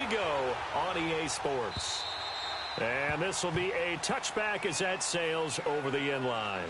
to go on EA Sports. And this will be a touchback as that sails over the end line.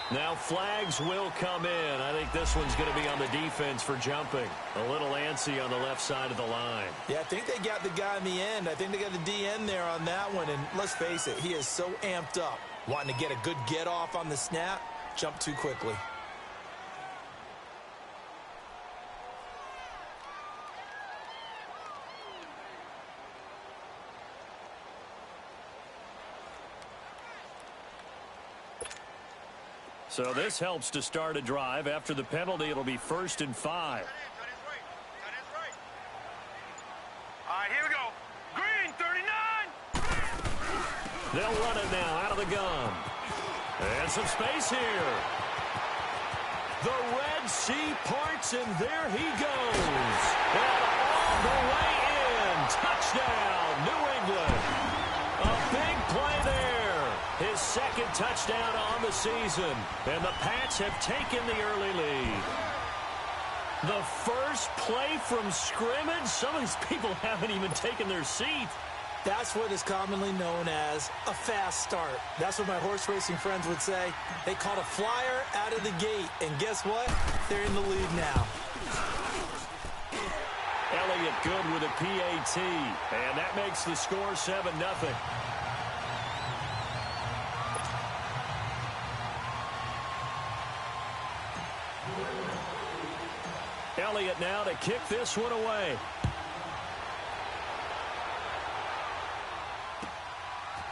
Now flags will come in. I think this one's going to be on the defense for jumping. A little antsy on the left side of the line. Yeah, I think they got the guy in the end. I think they got the DN there on that one. And let's face it, he is so amped up. Wanting to get a good get off on the snap, jump too quickly. So this helps to start a drive. After the penalty, it'll be 1st and 5. All right, here we go. Green, 39. They'll run it now out of the gun. And some space here. The Red Sea parts, and there he goes. And all the way in. Touchdown, New England. A big play there. His second touchdown on the season. And the Pats have taken the early lead. The first play from scrimmage. Some of these people haven't even taken their seat. That's what is commonly known as a fast start. That's what my horse racing friends would say. They caught a flyer out of the gate. And guess what? They're in the lead now. Elliott good with a PAT. And that makes the score 7-0. Elliott now to kick this one away.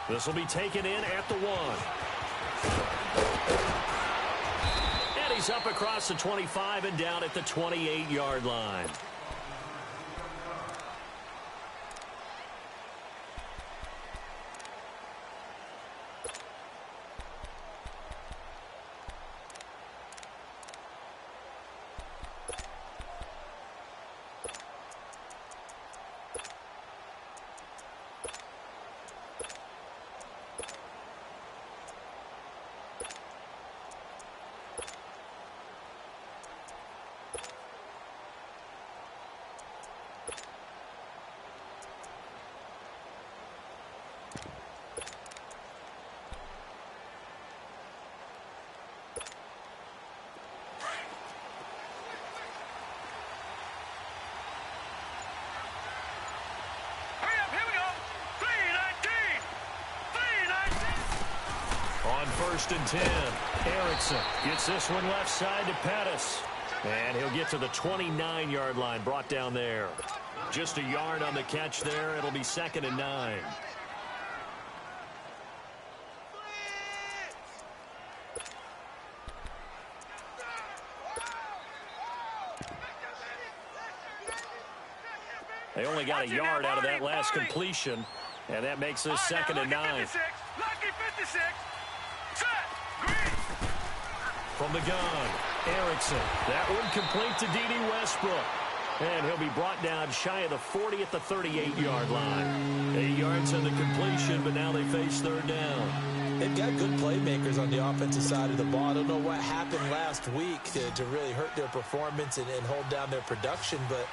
This will be taken in at the 1. And he's up across the 25 and down at the 28-yard line. On 1st and 10, Erickson gets this one left side to Pettis. And he'll get to the 29-yard line, brought down there. Just a yard on the catch there. It'll be 2nd and 9. They only got a yard out of that last completion, and that makes this 2nd and 9. From the gun, Erickson. That one complete to D.D. Westbrook. And he'll be brought down shy of the 40 at the 38-yard line. 8 yards on the completion, but now they face 3rd down. They've got good playmakers on the offensive side of the ball. I don't know what happened last week to really hurt their performance and hold down their production, but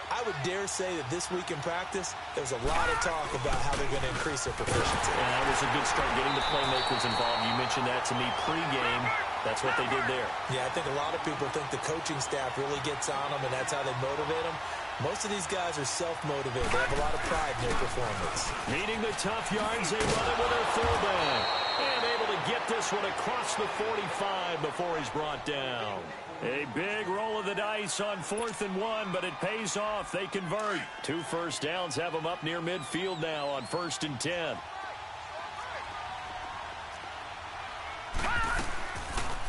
I would dare say that this week in practice, there's a lot of talk about how they're going to increase their proficiency. And that was a good start, getting the playmakers involved. You mentioned that to me pregame. That's what they did there. Yeah, I think a lot of people think the coaching staff really gets on them, and that's how they motivate them. Most of these guys are self-motivated. They have a lot of pride in their performance. Needing the tough yards, they run it with their fullback. And able to get this one across the 45 before he's brought down. A big roll of the dice on 4th and 1, but it pays off. They convert. 2 first downs have them up near midfield now on 1st and 10.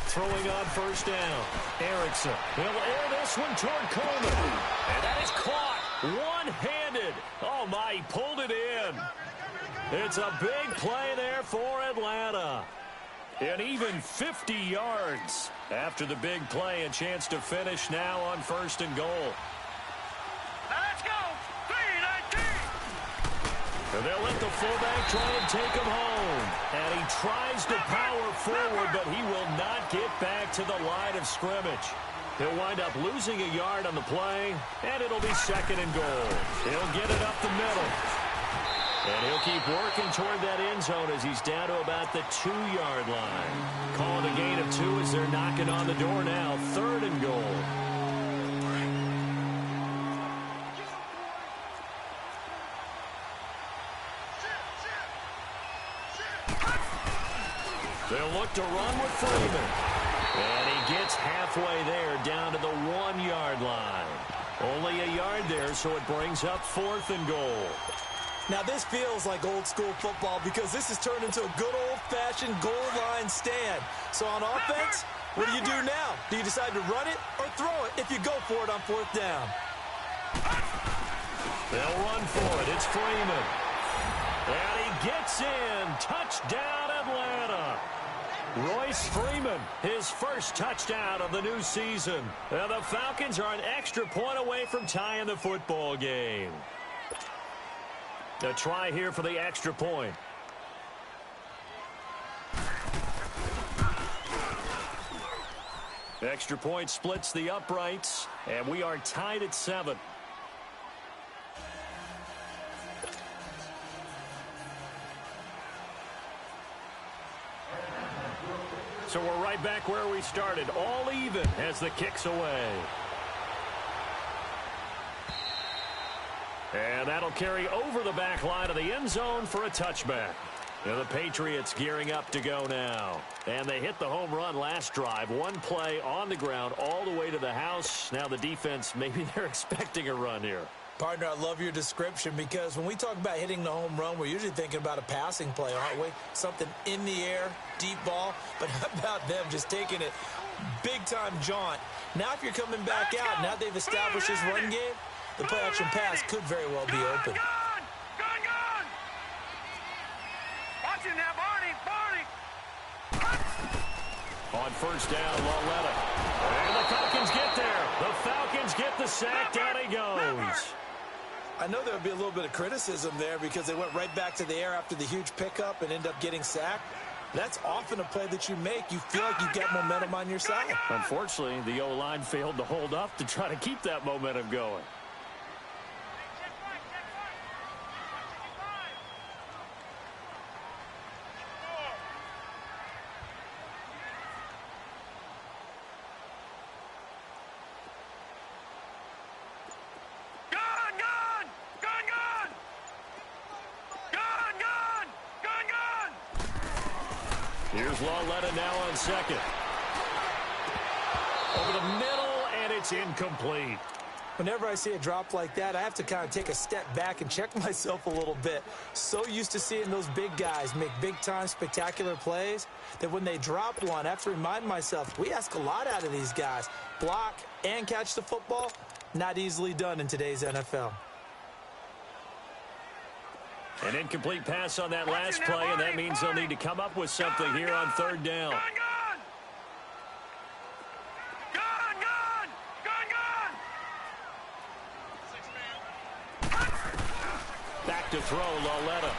Throwing on 1st down. Erickson. He'll air this one toward Coleman. And that is caught. One-handed. Oh, my, he pulled it in. It's a big play there for Atlanta. And even 50 yards after the big play. A chance to finish now on 1st and goal. Let's go. 3-19. And they'll let the fullback try and take him home. And he tries to power forward, but he will not get back to the line of scrimmage. He'll wind up losing a yard on the play, and it'll be 2nd and goal. He'll get it up the middle. And he'll keep working toward that end zone as he's down to about the 2-yard line. Calling a gain of 2 as they're knocking on the door now. 3rd and goal. They'll look to run with Freeman. And he gets halfway there down to the 1-yard line. Only a yard there, so it brings up 4th and goal. Now, this feels like old-school football because this has turned into a good old-fashioned goal line stand. So on offense, what do you do now? Do you decide to run it or throw it if you go for it on 4th down? They'll run for it. It's Freeman. And he gets in. Touchdown, Atlanta. Royce Freeman, his first touchdown of the new season. And the Falcons are an extra point away from tying the football game. A try here for the extra point. Extra point splits the uprights, and we are tied at 7. So we're right back where we started, all even as the kick's away. And that'll carry over the back line of the end zone for a touchback. And the Patriots gearing up to go now. And they hit the home run last drive. One play on the ground all the way to the house. Now the defense, maybe they're expecting a run here. Partner, I love your description because when we talk about hitting the home run, we're usually thinking about a passing play, aren't we? Something in the air, deep ball. But how about them just taking it big-time jaunt? Now if you're coming back out, now they've established this run game, the play-action pass could very well be open. Gun! Watch it now, Barney! On 1st down, Lauletta. And the Falcons get there. The Falcons get the sack. Down he goes. I know there would be a little bit of criticism there because they went right back to the air after the huge pickup and end up getting sacked. That's often a play that you make. You feel like you've got momentum on your side. Unfortunately, the O-line failed to hold up to try to keep that momentum going. Here's Lauletta now on 2nd. Over the middle, and it's incomplete. Whenever I see a drop like that, I have to kind of take a step back and check myself a little bit. So used to seeing those big guys make big-time spectacular plays that when they drop one, I have to remind myself, we ask a lot out of these guys. Block and catch the football, not easily done in today's NFL. An incomplete pass on that last play, and that means they'll need to come up with something here on 3rd down. Back to throw, Lauletta.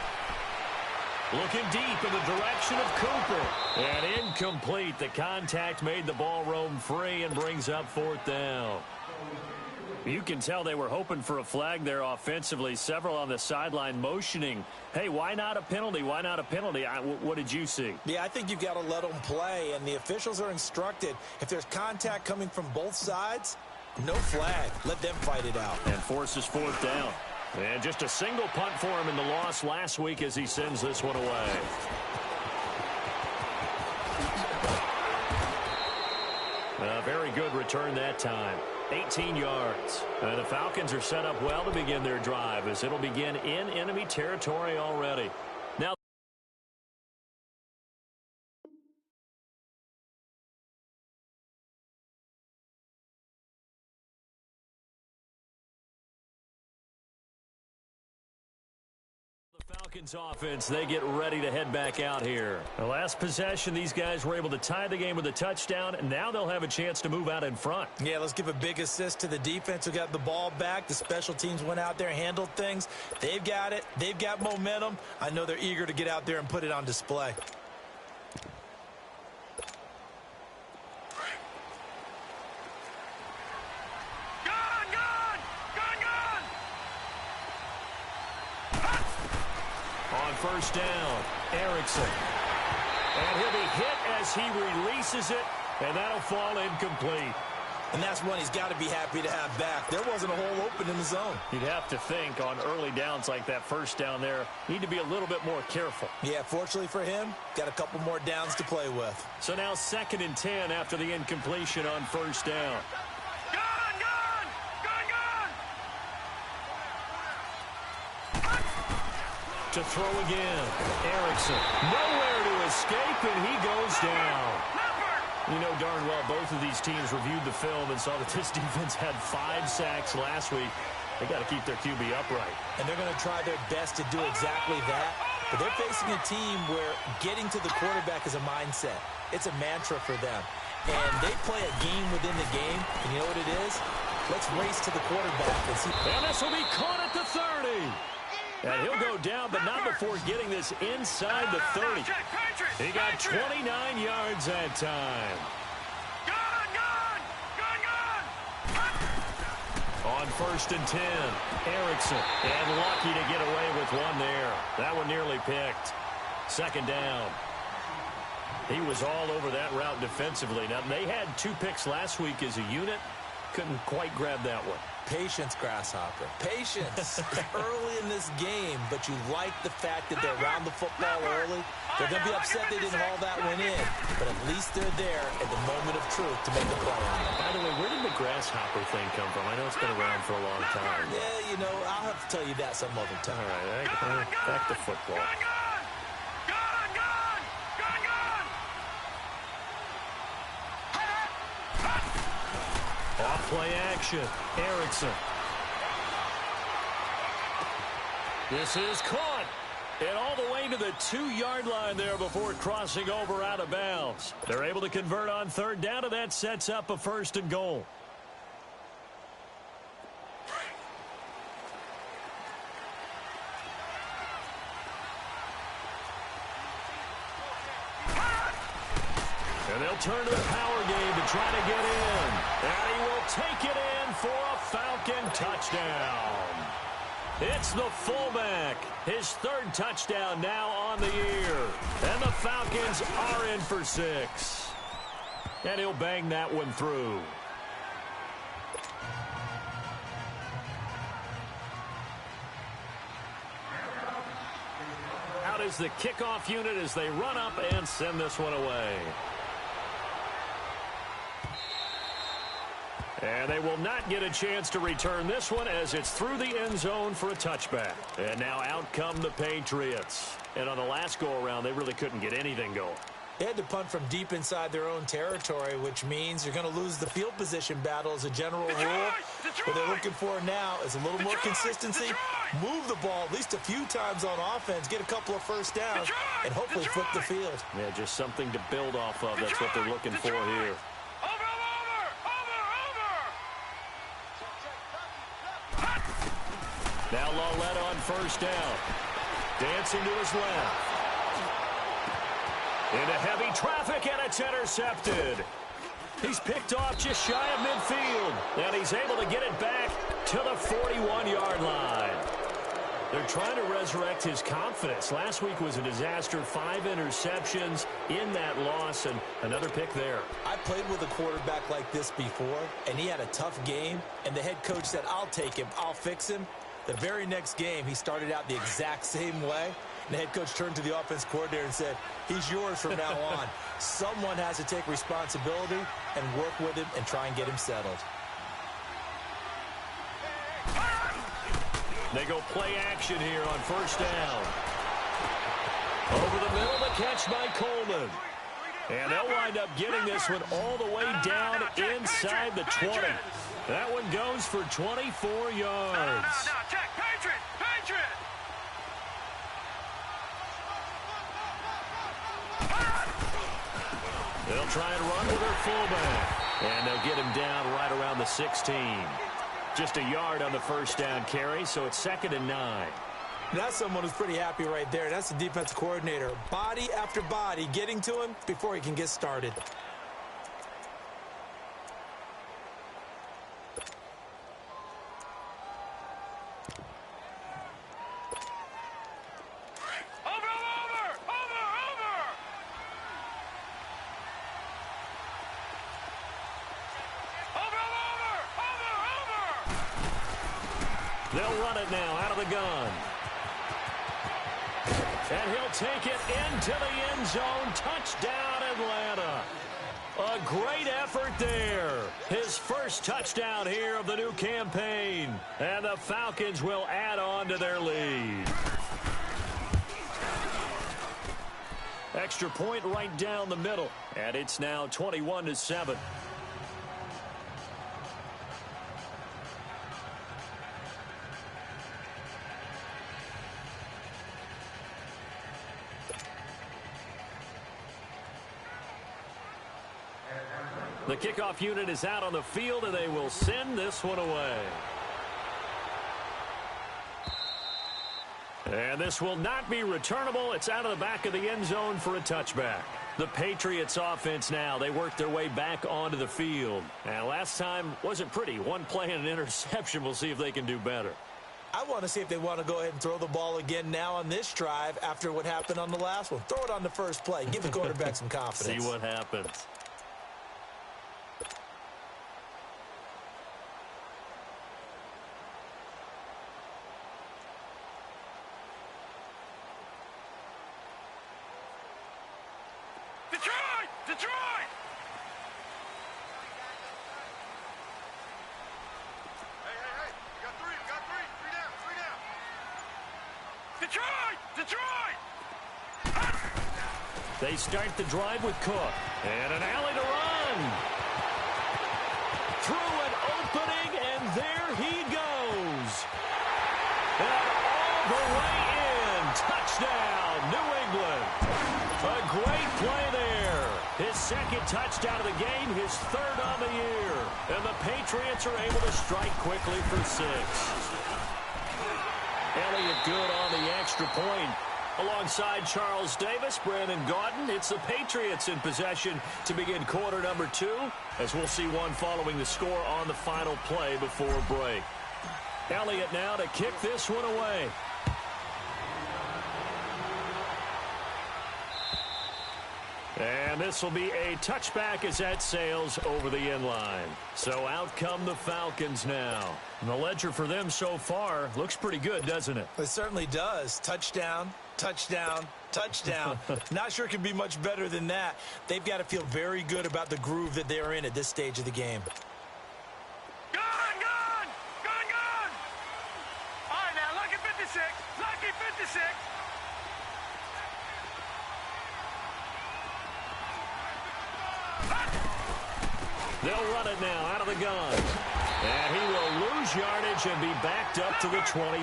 Looking deep in the direction of Cooper. And incomplete. The contact made the ball roam free and brings up 4th down. You can tell they were hoping for a flag there offensively. Several on the sideline motioning. Hey, why not a penalty? Why not a penalty? What did you see? Yeah, I think you've got to let them play, and the officials are instructed if there's contact coming from both sides, No flag. Let them fight it out. And forces fourth down. And just a single punt for him in the loss last week as he sends this one away. A very good return that time. 18 yards. The Falcons are set up well to begin their drive as it'll begin in enemy territory already. Now, Falcons offense, they get ready to head back out here. The last possession, these guys were able to tie the game with a touchdown, and now they'll have a chance to move out in front. Yeah, let's give a big assist to the defense who got the ball back. The special teams went out there and handled things. They've got it. They've got momentum. I know they're eager to get out there and put it on display. First down, Erickson. And he'll be hit as he releases it, and that'll fall incomplete. And that's one he's got to be happy to have back. There wasn't a hole open in the zone. You'd have to think on early downs like that first down there, need to be a little bit more careful. Yeah, fortunately for him, got a couple more downs to play with. So now 2nd and 10 after the incompletion on first down. To throw again, Erickson. Nowhere to escape, and he goes down. You know darn well both of these teams reviewed the film and saw that this defense had 5 sacks last week. They got to keep their QB upright. And they're going to try their best to do exactly that. But they're facing a team where getting to the quarterback is a mindset. It's a mantra for them. And they play a game within the game. And you know what it is? Let's race to the quarterback and see. And this will be caught at the 30. And he'll go down, but not before getting this inside the 30. He got 29 yards that time. On 1st and 10, Erickson. And lucky to get away with one there. That one nearly picked. 2nd down. He was all over that route defensively. Now, they had 2 picks last week as a unit. Couldn't quite grab that one. Patience, Grasshopper. Patience. Early in this game, but you like the fact that they're around the football early. They're going to be upset they didn't haul that one in, but at least they're there at the moment of truth to make the play on it. By the way, where did the Grasshopper thing come from? I know it's been around for a long time. Yeah, you know, I'll have to tell you that some other time. All right, back to football. Off-play action, Erickson. This is caught. And all the way to the 2-yard line there before crossing over out of bounds. They're able to convert on 3rd down, and that sets up a 1st and goal. And they'll turn to the power game to try to get in. And he will take it in for a Falcon touchdown. It's the fullback. His 3rd touchdown now on the year. And the Falcons are in for 6. And he'll bang that one through. Out is the kickoff unit as they run up and send this one away. And they will not get a chance to return this one as it's through the end zone for a touchback. And now out come the Patriots. And on the last go-around, they really couldn't get anything going. They had to punt from deep inside their own territory, which means you're going to lose the field position battle as a general rule. What they're looking for now is a little more consistency, move the ball at least a few times on offense, get a couple of first downs, and hopefully flip the field. Yeah, just something to build off of. That's what they're looking for here. Now Lawlett on 1st down. Dancing to his left. Into heavy traffic, and it's intercepted. He's picked off just shy of midfield. And he's able to get it back to the 41-yard line. They're trying to resurrect his confidence. Last week was a disaster. 5 interceptions in that loss, and another pick there. I played with a quarterback like this before, and he had a tough game, and the head coach said, I'll take him, I'll fix him. The very next game, he started out the exact same way, and the head coach turned to the offense coordinator and said, he's yours from now on. Someone has to take responsibility and work with him and try and get him settled. They go play action here on first down. Over the middle, the catch by Coleman. And they'll wind up getting this one all the way down inside the 20. That one goes for 24 yards. Now, check. Patriot! Patriot! They'll try and run with their fullback. And they'll get him down right around the 16. Just a yard on the first down carry, so it's 2nd and 9. That's someone who's pretty happy right there. That's the defensive coordinator. Body after body getting to him before he can get started. They'll run it now out of the gun. And he'll take it into the end zone. Touchdown, Atlanta. A great effort there. His first touchdown here of the new campaign. And the Falcons will add on to their lead. Extra point right down the middle. And it's now 21-7. The kickoff unit is out on the field, and they will send this one away. And this will not be returnable. It's out of the back of the end zone for a touchback. The Patriots offense now, they work their way back onto the field. And last time wasn't pretty. One play and an interception. We'll see if they can do better. I want to see if they want to go ahead and throw the ball again now on this drive after what happened on the last one. Throw it on the first play. Give the quarterback some confidence. See what happens. Detroit! Hey. We got three. Three down. Detroit! They start the drive with Cook. And an alley to run. Through an opening, and there he goes. And all the way in. Touchdown, New England. A great play there. His second touchdown of the game, his third on the year. And the Patriots are able to strike quickly for 6. Elliott good on the extra point. Alongside Charles Davis, Brandon Gaudin, it's the Patriots in possession to begin quarter number 2, as we'll see one following the score on the final play before break. Elliott now to kick this one away. And this will be a touchback as that sails over the end line. So out come the Falcons now. And the ledger for them so far looks pretty good, doesn't it? It certainly does. Touchdown, touchdown, touchdown. Not sure it can be much better than that. They've got to feel very good about the groove that they're in at this stage of the game. Gun! All right, now, lucky 56. Lucky 56. They'll run it now out of the gun. And he will lose yardage and be backed up to the 24.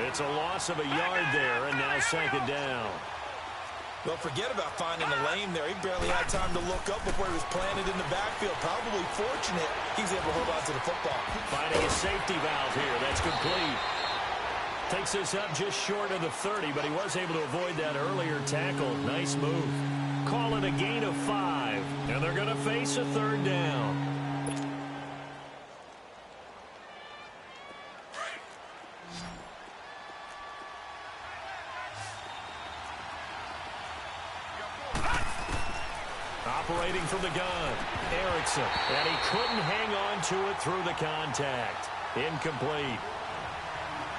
It's a loss of a yard there, and now 2nd down. Well, forget about finding a lane there. He barely had time to look up before he was planted in the backfield. Probably fortunate he's able to hold on to the football. Finding a safety valve here. That's complete. Takes this up just short of the 30, but he was able to avoid that earlier tackle. Nice move. Call it a gain of 5, and they're going to face a 3rd down. Operating from the gun, Erickson. And he couldn't hang on to it through the contact. Incomplete.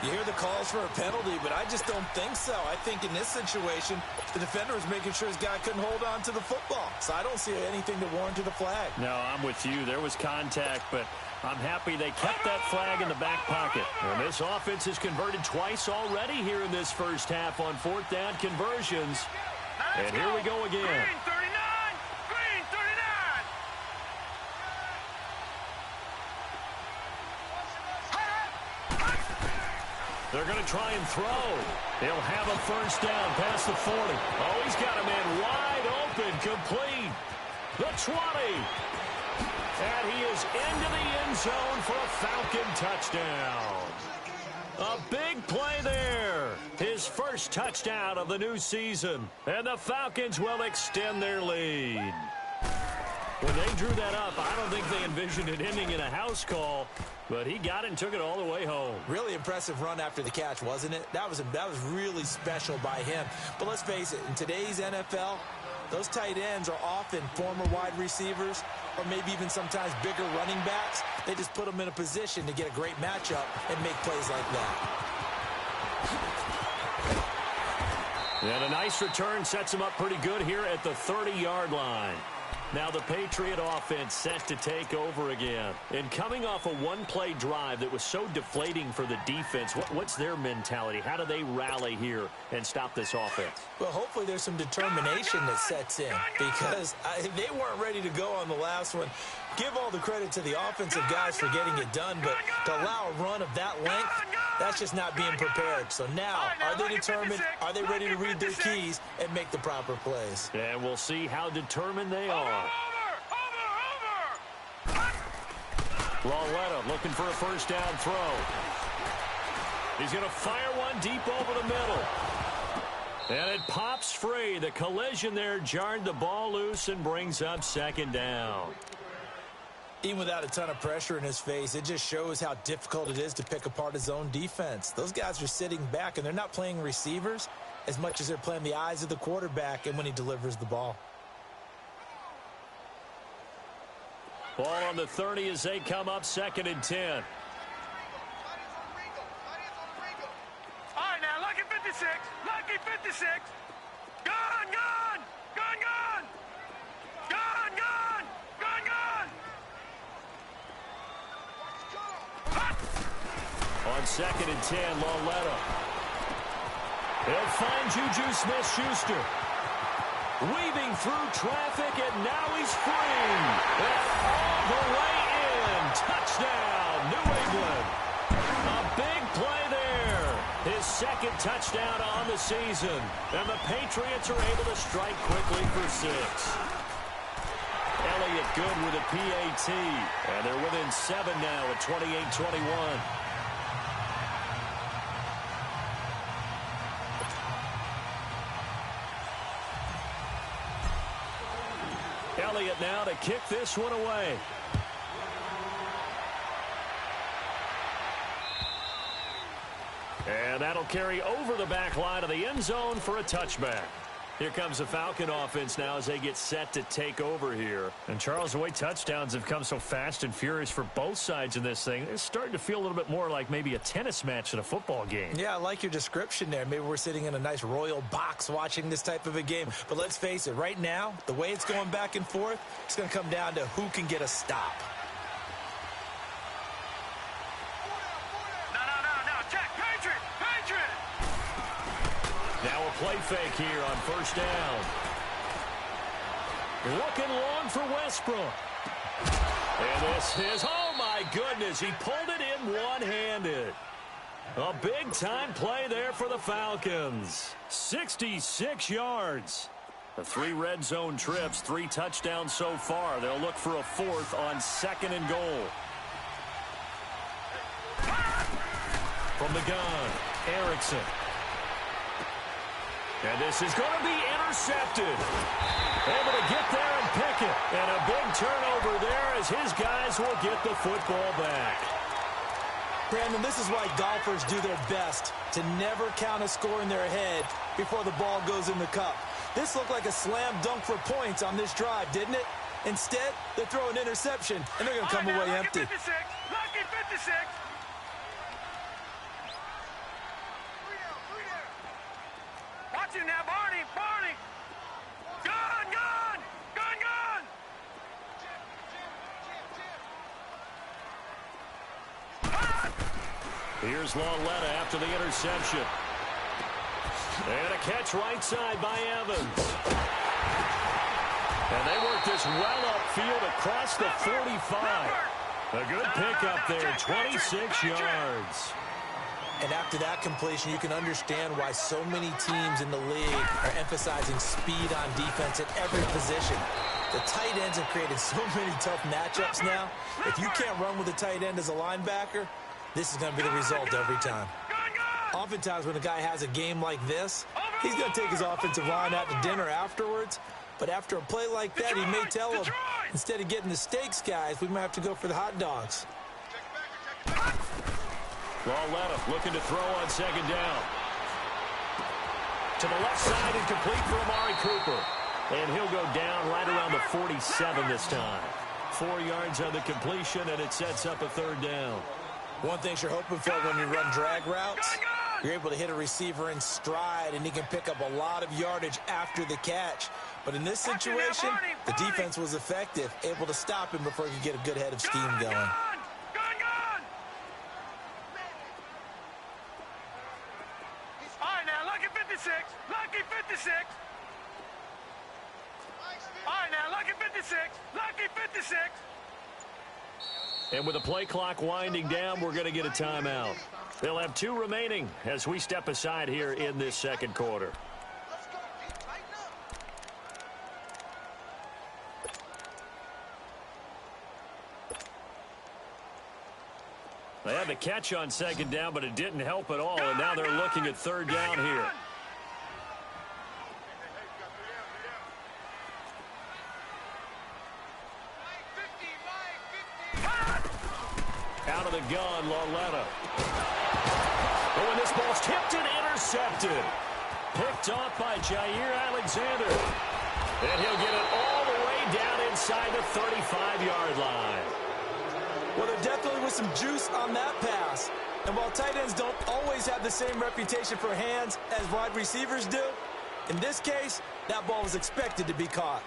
You hear the calls for a penalty, but I just don't think so. I think in this situation, the defender was making sure his guy couldn't hold on to the football. So I don't see anything that warranted a flag. No, I'm with you. There was contact, but I'm happy they kept that flag in the back pocket. And this offense has converted twice already here in this first half on fourth down conversions. And here we go again. Green 39! Green 39! They're going to try and throw. He'll have a first down past the 40. Oh, he's got a man wide open, complete. The 20. And he is into the end zone for a Falcon touchdown. A big play there. His first touchdown of the new season. And the Falcons will extend their lead. When they drew that up, I don't think they envisioned it ending in a house call, but he got it and took it all the way home. Really impressive run after the catch, wasn't it? That was really special by him. But let's face it, in today's NFL, those tight ends are often former wide receivers or maybe even sometimes bigger running backs. They just put them in a position to get a great matchup and make plays like that. And a nice return sets him up pretty good here at the 30-yard line. Now the Patriot offense set to take over again. And coming off a one-play drive that was so deflating for the defense, what's their mentality? How do they rally here and stop this offense? Well, hopefully there's some determination that sets in because they weren't ready to go on the last one. Give all the credit to the offensive guys for getting it done, but to allow a run of that length, that's just not being prepared. So now, are they determined? Are they ready to read their keys and make the proper plays? And we'll see how determined they are. Lauletta looking for a first down throw. He's going to fire one deep over the middle. And it pops free. The collision there jarred the ball loose and brings up second down. Even without a ton of pressure in his face, it just shows how difficult it is to pick apart his own defense. Those guys are sitting back, and they're not playing receivers as much as they're playing the eyes of the quarterback and when he delivers the ball. Ball on the 30 as they come up 2nd and 10. All right, now, lucky 56. Lucky 56. Gun, gun. Gun, gun. Gun, gun. Gun, gun. On 2nd and 10, Lauletta. He'll find Juju Smith-Schuster. Weaving through traffic, and now he's free. And all the way in. Touchdown, New England. A big play there. His second touchdown on the season. And the Patriots are able to strike quickly for 6. Elliott good with a PAT. And they're within 7 now at 28-21. Elliott now to kick this one away. And that'll carry over the back line of the end zone for a touchback. Here comes the Falcon offense now as they get set to take over here. And, Charles, the way touchdowns have come so fast and furious for both sides in this thing, it's starting to feel a little bit more like maybe a tennis match in a football game. Yeah, I like your description there. Maybe we're sitting in a nice royal box watching this type of a game. But let's face it, right now, the way it's going back and forth, it's going to come down to who can get a stop. Now a play fake here on first down. Looking long for Westbrook. And this is, oh my goodness, he pulled it in one-handed. A big-time play there for the Falcons. 66 yards. The 3 red zone trips, 3 touchdowns so far. They'll look for a 4th on 2nd and goal. From the gun, Erickson. And this is going to be intercepted. Able to get there and pick it. And a big turnover there as his guys will get the football back. Brandon, this is why golfers do their best to never count a score in their head before the ball goes in the cup. This looked like a slam dunk for points on this drive, didn't it? Instead, they throw an interception, and they're going to come away empty. Lucky 56. Watch him now, Barney. Gun. Here's Lauletta after the interception. And a catch right side by Evans. And they work this well upfield across the 45. A good pickup there, 26 yards. And after that completion, you can understand why so many teams in the league are emphasizing speed on defense at every position. The tight ends have created so many tough matchups now. If you can't run with a tight end as a linebacker, this is going to be the result every time. Oftentimes when a guy has a game like this, he's going to take his offensive line out to dinner afterwards. But after a play like that, he may tell them, instead of getting the steaks, guys, we might have to go for the hot dogs. Lauletta looking to throw on second down. To the left side and complete for Amari Cooper. And he'll go down right around the 47 this time. 4 yards on the completion, and it sets up a third down. One thing you're hoping for when you run drag routes, you're able to hit a receiver in stride, and he can pick up a lot of yardage after the catch. But in this situation, the defense was effective, able to stop him before he could get a good head of steam going. Gun. All right, now, lucky 56. All right, now, lucky 56. And with the play clock winding down, we're going to get a timeout. They'll have 2 remaining as we step aside here in this second quarter. They had the catch on second down, but it didn't help at all, and now they're looking at third down here. Out of the gun, Lauletta. Oh, and this ball's tipped and intercepted. Picked off by Jair Alexander. And he'll get it all the way down inside the 35-yard line. Well, there definitely was some juice on that pass. And while tight ends don't always have the same reputation for hands as wide receivers do, in this case, that ball was expected to be caught.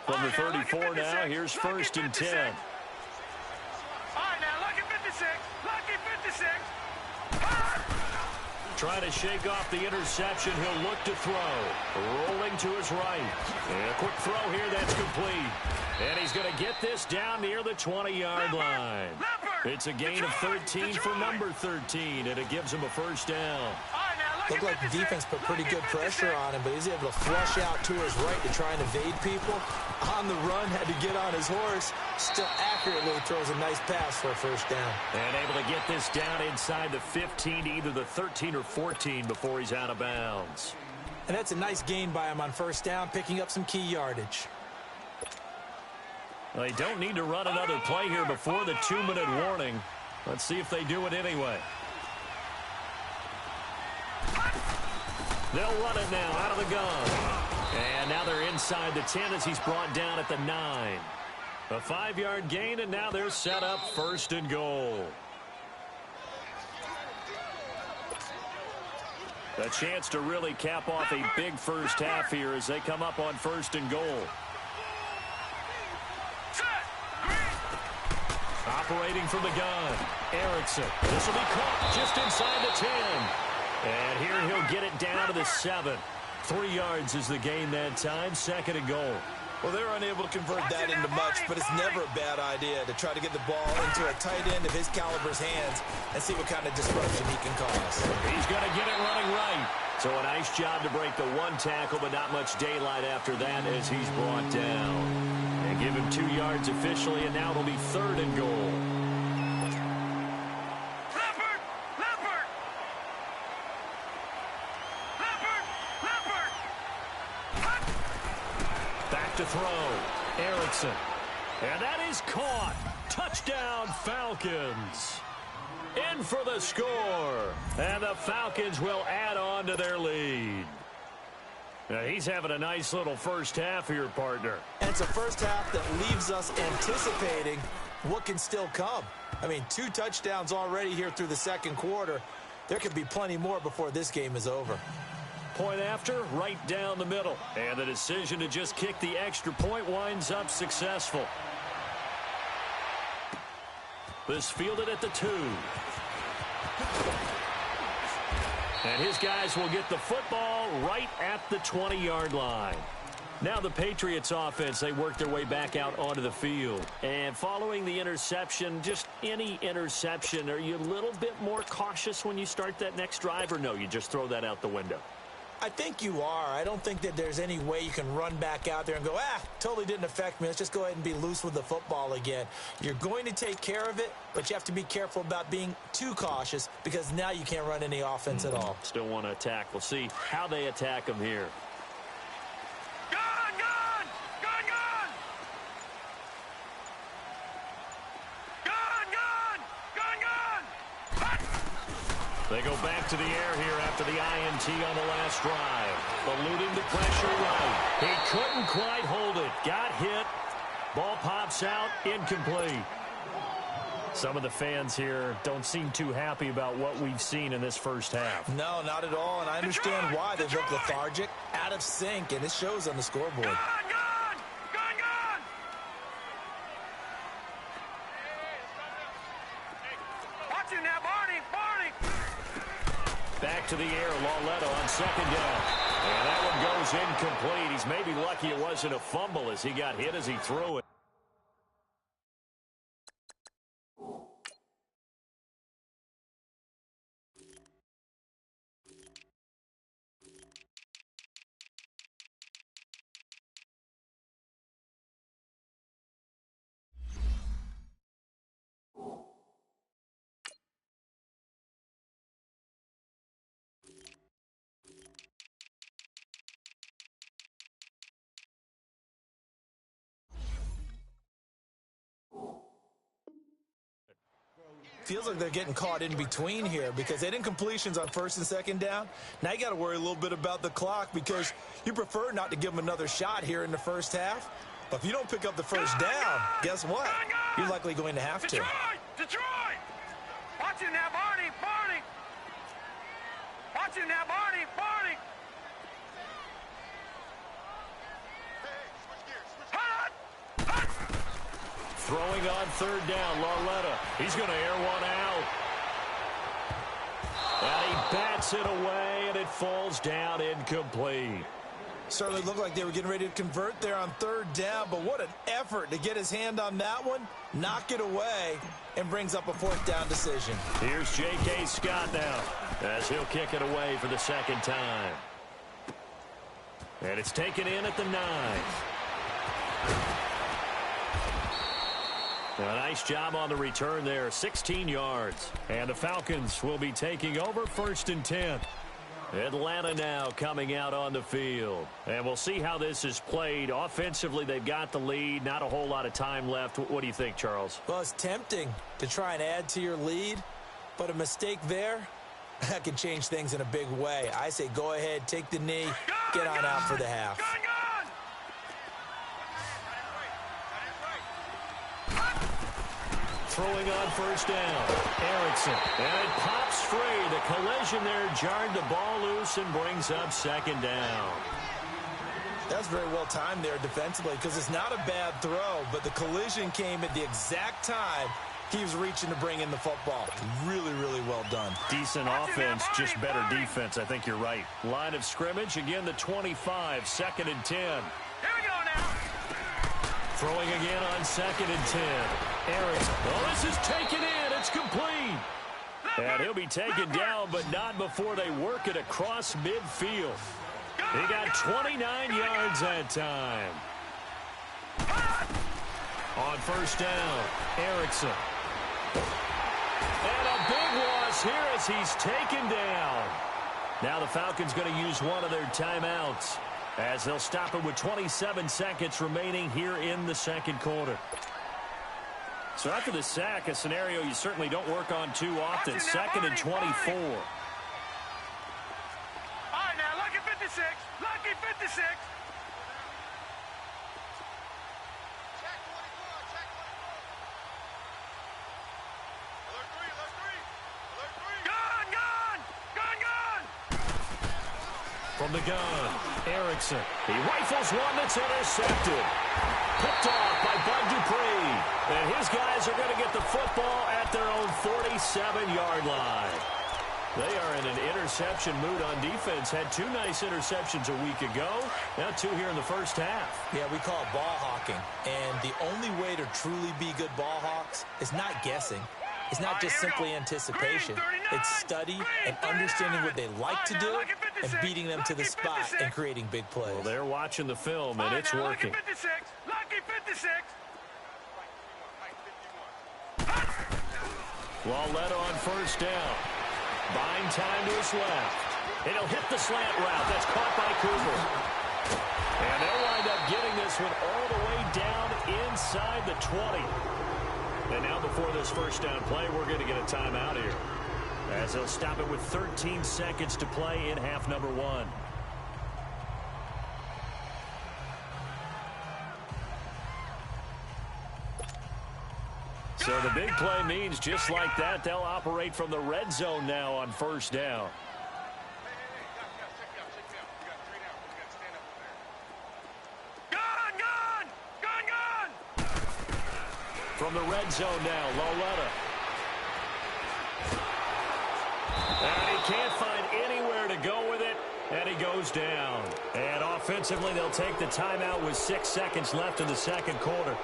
From the 34 now, here's first and 10. All right, now, lucky 56. Trying to shake off the interception. He'll look to throw. Rolling to his right. And a quick throw here that's complete. And he's going to get this down near the 20-yard line. It's a gain of 13 for number 13, and it gives him a first down. Looked like the defense put pretty good pressure on him, but he's able to flush out to his right to try and evade people. On the run, had to get on his horse. Still accurately throws a nice pass for a first down. And able to get this down inside the 15, either the 13 or 14 before he's out of bounds. And that's a nice gain by him on first down, picking up some key yardage. They don't need to run another play here before the 2-minute warning. Let's see if they do it anyway. They'll run it now out of the gun. And now they're inside the 10 as he's brought down at the 9. A 5-yard gain, and now they're set up first and goal. A chance to really cap off a big first half here as they come up on first and goal. Operating from the gun, Erickson. This will be caught just inside the 10. And here he'll get it down to the 7. 3 yards is the gain that time, second and goal. Well, they're unable to convert that into much, but it's never a bad idea to try to get the ball into a tight end of his caliber's hands and see what kind of disruption he can cause. He's going to get it running right. So a nice job to break the 1 tackle, but not much daylight after that as he's brought down. And give him 2 yards officially, and now it'll be third and goal. To throw, Erickson. And that is caught. Touchdown, Falcons. in for the score. And the Falcons will add on to their lead. Now, he's having a nice little first half here, partner. And it's a first half that leaves us anticipating what can still come. I mean, 2 touchdowns already here through the second quarter. There could be plenty more before this game is over. Point after, right down the middle. And the decision to just kick the extra point winds up successful. This fielded at the 2. And his guys will get the football right at the 20-yard line. Now the Patriots offense, they work their way back out onto the field. And following the interception, just any interception, are you a little bit more cautious when you start that next drive, or no, you just throw that out the window? I think you are. I don't think that there's any way you can run back out there and go, totally didn't affect me. Let's just go ahead and be loose with the football again. You're going to take care of it, but you have to be careful about being too cautious because now you can't run any offense at all. Still want to attack. We'll see how they attack them here. They go back to the air here after the INT on the last drive. Eluding the pressure right. He couldn't quite hold it. Got hit. Ball pops out. Incomplete. Some of the fans here don't seem too happy about what we've seen in this first half. No, not at all, and I understand why. They look lethargic, out of sync, and it shows on the scoreboard. Back to the air, Lauletta on second down. And that one goes incomplete. He's maybe lucky it wasn't a fumble as he got hit as he threw it. Feels like they're getting caught in between here because they didn't completions on first and second down. Now you got to worry a little bit about the clock because you prefer not to give them another shot here in the first half. But if you don't pick up the first down, guess what? You're likely going to have to. Detroit! Watch him now, Barney! Watch him now, Barney! Throwing on third down, Lauletta. He's going to air one out. And he bats it away, and it falls down incomplete. Certainly looked like they were getting ready to convert there on third down, but what an effort to get his hand on that one, knock it away, and brings up a fourth down decision. Here's J.K. Scott now as he'll kick it away for the second time. And it's taken in at the 9. A nice job on the return there, 16 yards. And the Falcons will be taking over first and 10. Atlanta now coming out on the field. And we'll see how this is played. Offensively, they've got the lead. Not a whole lot of time left. What do you think, Charles? Well, it's tempting to try and add to your lead, but a mistake there, that can change things in a big way. I say go ahead, take the knee, get on out for the half. Throwing on first down, Erickson, and it pops free. The collision there jarred the ball loose and brings up second down. That's very well timed there defensively because it's not a bad throw, but the collision came at the exact time he was reaching to bring in the football. Really, really well done. Decent offense, just better defense. I think you're right. Line of scrimmage, again the 25, second and 10. Here we go now. Throwing again on second and 10. Erickson. Oh, this is taken in. It's complete. And he'll be taken down, but not before they work it across midfield. He got 29 yards that time. On first down, Erickson. And a big loss here as he's taken down. Now the Falcons going to use one of their timeouts as they'll stop it with 27 seconds remaining here in the second quarter. So after the sack, a scenario you certainly don't work on too often. Second and 24. All right, now, lucky 56. Lucky 56. Check 24. Check 24. Alert 3. Alert 3. Alert 3. Gun, gun. Gun, gun. From the gun, Erickson. He rifles one that's intercepted. Picked off by Bud Dupree. And his guys are going to get the football at their own 47-yard line. They are in an interception mood on defense. Had 2 nice interceptions a week ago. Now 2 here in the first half. Yeah, we call it ball hawking. And the only way to truly be good ball hawks is not guessing. It's not just simply anticipation. It's study and understanding what they like to do and beating them to the spot and creating big plays. Well, they're watching the film, and it's working. Lucky 56. Lucky 56. Walletta on first down. Buying time to his left. And he'll hit the slant route. That's caught by Cooper. And they'll wind up getting this one all the way down inside the 20. And now before this first down play, we're going to get a timeout here, as they'll stop it with 13 seconds to play in half number 1. So the big play means just like that, they'll operate from the red zone now on first down. From the red zone now, Loletta. And he can't find anywhere to go with it, and he goes down. And offensively, they'll take the timeout with 6 seconds left in the second quarter.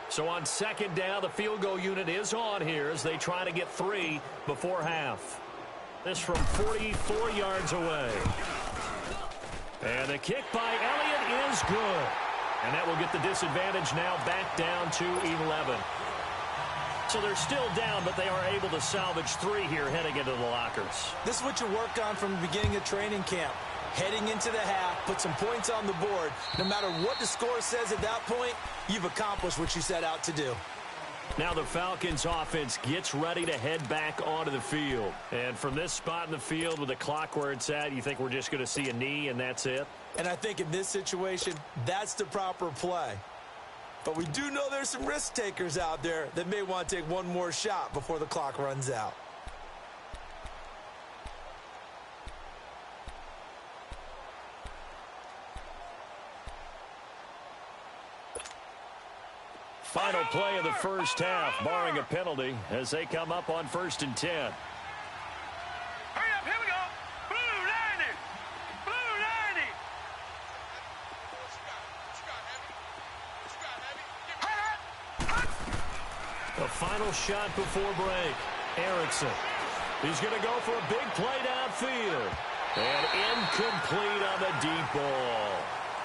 So on second down, the field goal unit is on here as they try to get 3 before half. This from 44 yards away. And the kick by Elliott is good. And that will get the disadvantage now back down to 11. So they're still down, but they are able to salvage 3 here heading into the lockers. This is what you worked on from the beginning of training camp. Heading into the half, put some points on the board. No matter what the score says at that point, you've accomplished what you set out to do. Now the Falcons offense gets ready to head back onto the field. And from this spot in the field with the clock where it's at, you think we're just going to see a knee and that's it? And I think in this situation, that's the proper play. But we do know there's some risk takers out there that may want to take one more shot before the clock runs out. Final play of the first half, barring a penalty, as they come up on 1st and 10. Hurry up, here we go. Blue 90. Blue 90. The final shot before break. Erickson. He's going to go for a big play downfield. And incomplete on the deep ball.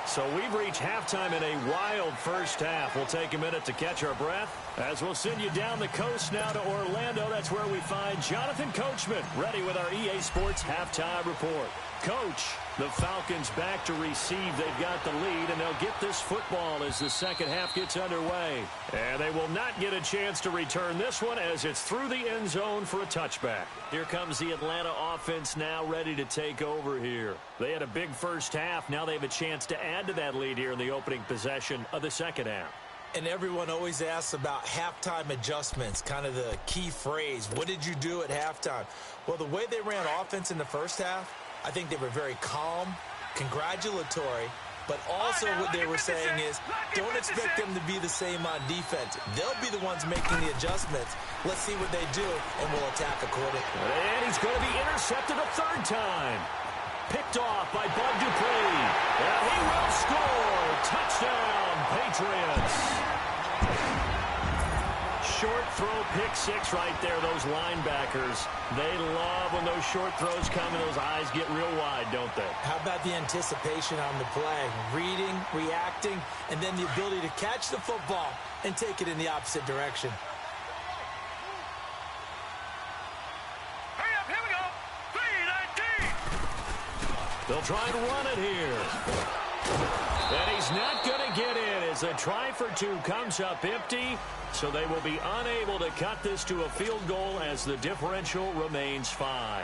So we've reached halftime in a wild first half. We'll take a minute to catch our breath as we'll send you down the coast now to Orlando. That's where we find Jonathan Coachman ready with our EA Sports halftime report. Coach, the Falcons back to receive. They've got the lead, and they'll get this football as the second half gets underway. And they will not get a chance to return this one as it's through the end zone for a touchback. Here comes the Atlanta offense now ready to take over here. They had a big first half. Now they have a chance to add to that lead here in the opening possession of the second half. And everyone always asks about halftime adjustments, kind of the key phrase. What did you do at halftime? Well, the way they ran offense in the first half, I think they were very calm, congratulatory, but also what they were saying is don't expect them to be the same on defense. They'll be the ones making the adjustments. Let's see what they do, and we'll attack accordingly. And he's going to be intercepted a 3rd time. Picked off by Bud Dupree. And he will score. Touchdown, Patriots. Short throw, pick 6 right there. Those linebackers, they love when those short throws come and those eyes get real wide, don't they? How about the anticipation on the play? Reading, reacting, and then the ability to catch the football and take it in the opposite direction. Hurry up, here we go. 3-19. They'll try and run it here. And he's not going to get in as the try for two comes up empty. So they will be unable to cut this to a field goal as the differential remains 5.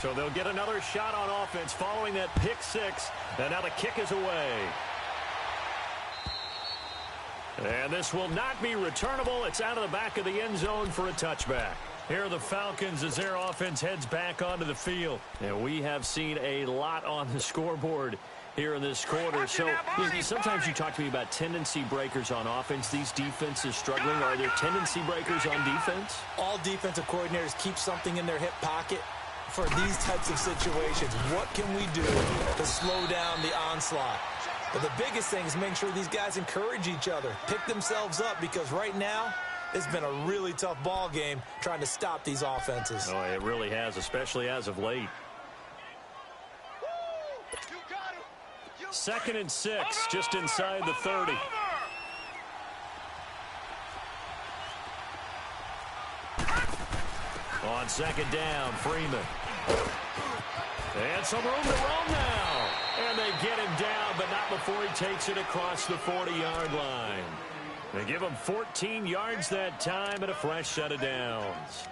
So they'll get another shot on offense following that pick 6. And now the kick is away. And this will not be returnable. It's out of the back of the end zone for a touchback. Here are the Falcons as their offense heads back onto the field. And we have seen a lot on the scoreboard here in this quarter. So sometimes you talk to me about tendency breakers on offense. These defenses struggling. Are there tendency breakers on defense? All defensive coordinators keep something in their hip pocket for these types of situations. What can we do to slow down the onslaught? But the biggest thing is make sure these guys encourage each other, pick themselves up, because right now it's been a really tough ball game trying to stop these offenses. Oh, it really has, especially as of late. 2nd and 6, just inside the 30. On 2nd down, Freeman. And some room to roam now. And they get him down, but not before he takes it across the 40-yard line. They give him 14 yards that time and a fresh set of downs.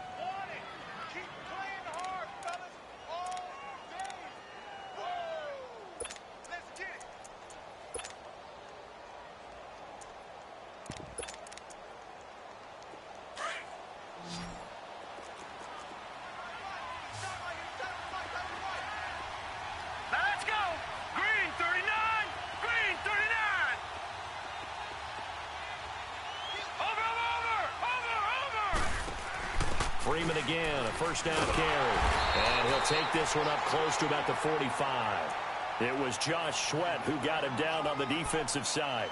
Freeman again, a first down carry. And he'll take this one up close to about the 45. It was Josh Sweat who got him down on the defensive side.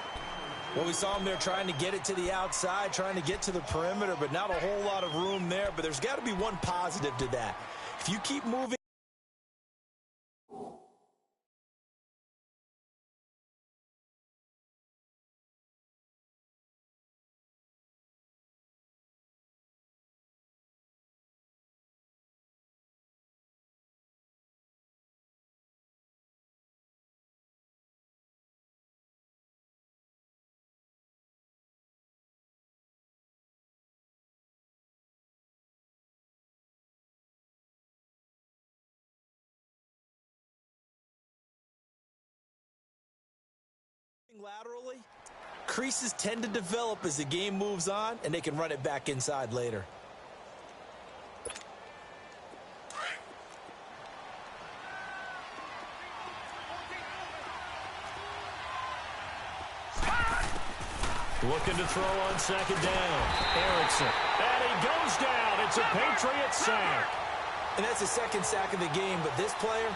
Well, we saw him there trying to get it to the outside, trying to get to the perimeter, but not a whole lot of room there. But there's got to be one positive to that. If you keep moving, laterally, creases tend to develop as the game moves on, and they can run it back inside later. Looking to throw on 2nd down. Erickson. And he goes down. It's a Patriot sack. And that's the 2nd sack of the game, but this player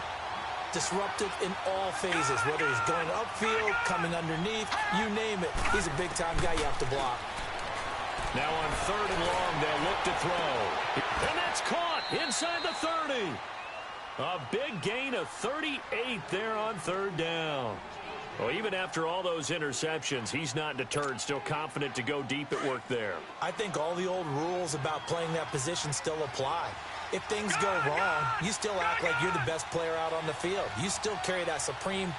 disruptive in all phases, whether he's going upfield, coming underneath, you name it. He's a big-time guy you have to block. Now on 3rd and long, they'll look to throw. And that's caught inside the 30. A big gain of 38 there on 3rd down. Well, even after all those interceptions, he's not deterred, still confident to go deep at work there. I think all the old rules about playing that position still apply. If things go wrong, you still act like you're the best player out on the field. You still carry that supreme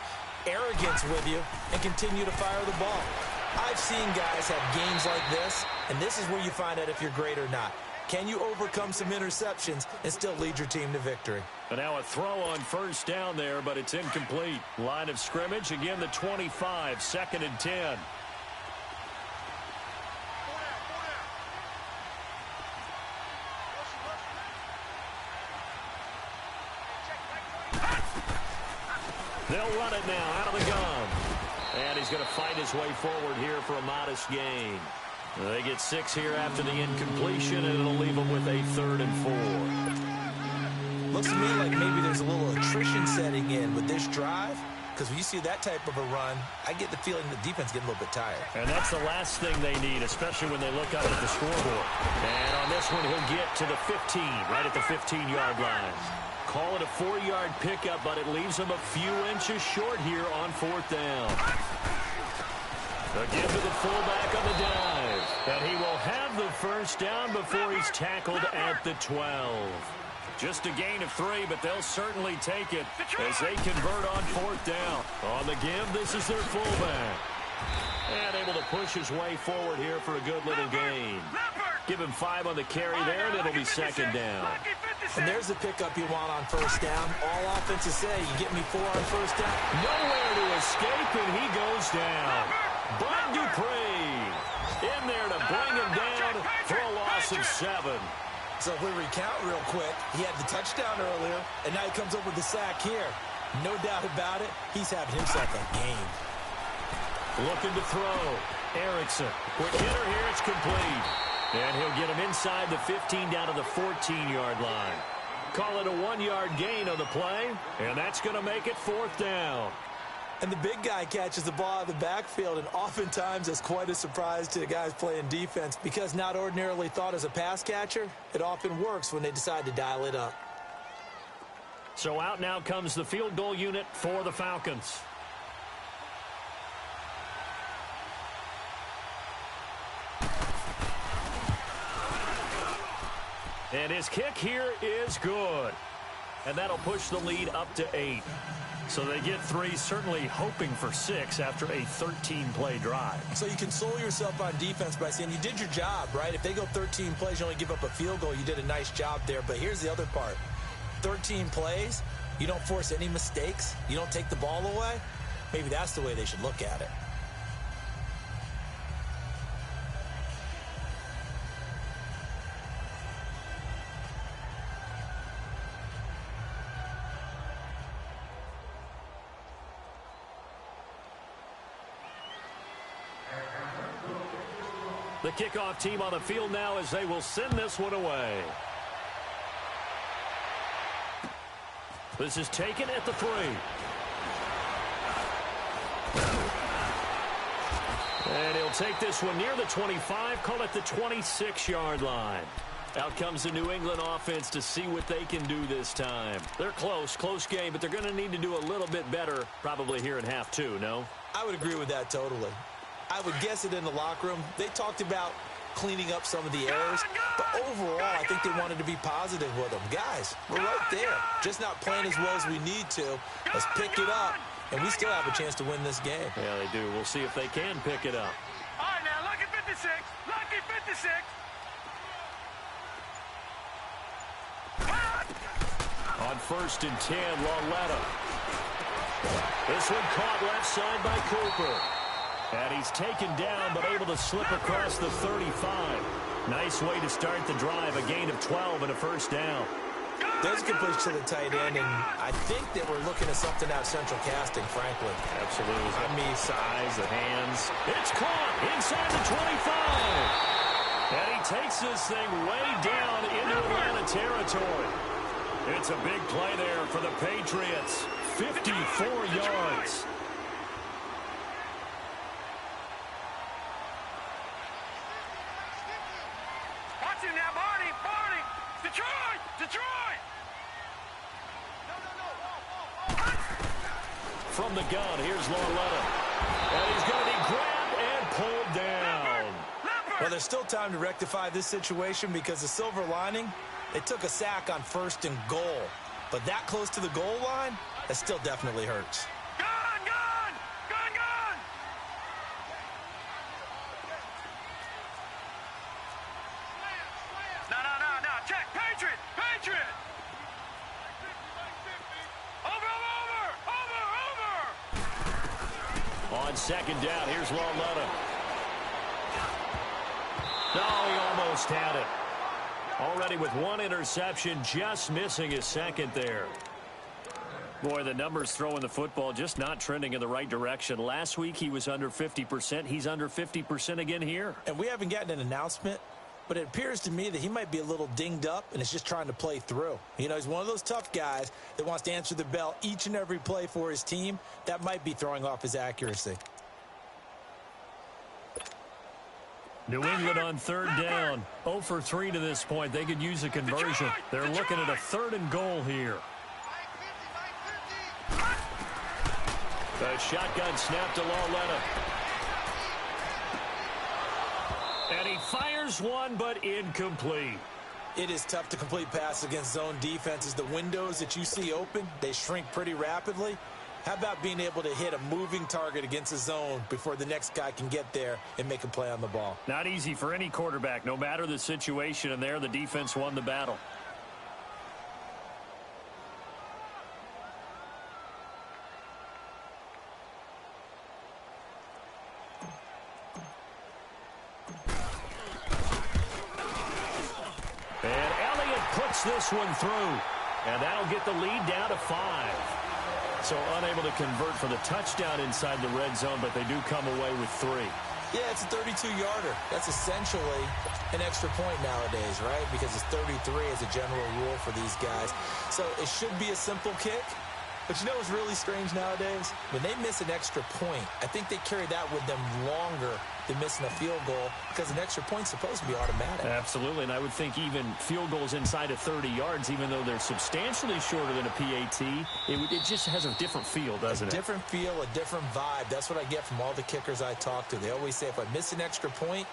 arrogance with you and continue to fire the ball. I've seen guys have games like this, and this is where you find out if you're great or not. Can you overcome some interceptions and still lead your team to victory? And now a throw on 1st down there, but it's incomplete. Line of scrimmage, again the 25, 2nd and 10. They'll run it now out of the gun. And he's going to fight his way forward here for a modest gain. They get 6 here after the incompletion, and it'll leave them with a 3rd and 4. Looks to me like maybe there's a little attrition setting in with this drive, because when you see that type of a run, I get the feeling the defense getting a little bit tired. And that's the last thing they need, especially when they look up at the scoreboard. And on this one, he'll get to the 15, right at the 15-yard line. Call it a 4-yard pickup, but it leaves him a few inches short here on 4th down. Again to the fullback on the dive. And he will have the 1st down before he's tackled at the 12. Just a gain of 3, but they'll certainly take it as they convert on 4th down. On the give, this is their fullback. And able to push his way forward here for a good little gain. Give him 5 on the carry there, and it'll be 2nd down. And there's the pickup you want on 1st down. All offenses say, you get me 4 on 1st down. Nowhere to escape, and he goes down. Bud Dupree in there to bring him down for a loss of 7. So if we recount real quick, he had the touchdown earlier, and now he comes up with the sack here. No doubt about it, he's having himself a game. Looking to throw. Erickson. Quick hitter here. It's complete. And he'll get him inside the 15 down to the 14-yard line. Call it a 1-yard gain on the play, and that's going to make it 4th down. And the big guy catches the ball out of the backfield, and oftentimes it's quite a surprise to the guys playing defense because not ordinarily thought as a pass catcher, it often works when they decide to dial it up. So out now comes the field goal unit for the Falcons. And his kick here is good. And that'll push the lead up to 8. So they get 3, certainly hoping for 6 after a 13-play drive. So you console yourself on defense by saying you did your job, right? If they go 13 plays, you only give up a field goal, you did a nice job there. But here's the other part. 13 plays, you don't force any mistakes, you don't take the ball away. Maybe that's the way they should look at it. The kickoff team on the field now as they will send this one away. This is taken at the 3. And he'll take this one near the 25, call it the 26-yard line. Out comes the New England offense to see what they can do this time. They're close game, but they're going to need to do a little bit better probably here in half 2, no? I would agree with that totally. I would guess it in the locker room. They talked about cleaning up some of the errors, but overall, I think they wanted to be positive with them. Guys, we're right there. Just not playing as well as we need to. Let's pick it up, and we still have a chance to win this game. Yeah, they do. We'll see if they can pick it up. All right, now, lucky 56. Lucky 56. On 1st and 10, Lauletta. This one caught left side by Cooper. And he's taken down, but able to slip across the 35. Nice way to start the drive. A gain of 12 and a 1st down. There's a completion to the tight end, and I think that we're looking at something out of central casting, frankly. Absolutely. I mean, size, the hands. It's caught inside the 25. And he takes this thing way down into Atlanta territory. It's a big play there for the Patriots. 54 yards. From the gun, here's Lauletta. And he's going to be grabbed and pulled down. Well, there's still time to rectify this situation because the silver lining, they took a sack on 1st and goal. But that close to the goal line, that still definitely hurts. Gun! No. Check. Patriot! On 2nd down, here's Lauletta. Oh, he almost had it. Already with 1 interception, just missing his 2nd there. Boy, the numbers throwing the football just not trending in the right direction. Last week he was under 50%. He's under 50% again here. And we haven't gotten an announcement, but it appears to me that he might be a little dinged up and is just trying to play through. You know, he's one of those tough guys that wants to answer the bell each and every play for his team. That might be throwing off his accuracy. New England on 3rd down. 0 for 3 to this point. They could use a conversion. They're looking at a 3rd and goal here. The shotgun snap to Lauletta. And he fires one, but incomplete. It is tough to complete passes against zone defenses. The windows that you see open, they shrink pretty rapidly. How about being able to hit a moving target against a zone before the next guy can get there and make a play on the ball? Not easy for any quarterback, no matter the situation, and there the defense won the battle. And Elliott puts this one through, and that'll get the lead down to 5. So unable to convert for the touchdown inside the red zone, but they do come away with 3. Yeah, it's a 32-yarder. That's essentially an extra point nowadays, right? Because it's 33 as a general rule for these guys. So it should be a simple kick. But you know what's really strange nowadays? When they miss an extra point, I think they carry that with them longer than missing a field goal because an extra point's supposed to be automatic. Absolutely, and I would think even field goals inside of 30 yards, even though they're substantially shorter than a PAT, it just has a different feel, doesn't it? A different feel, a different vibe. That's what I get from all the kickers I talk to. They always say if I miss an extra point,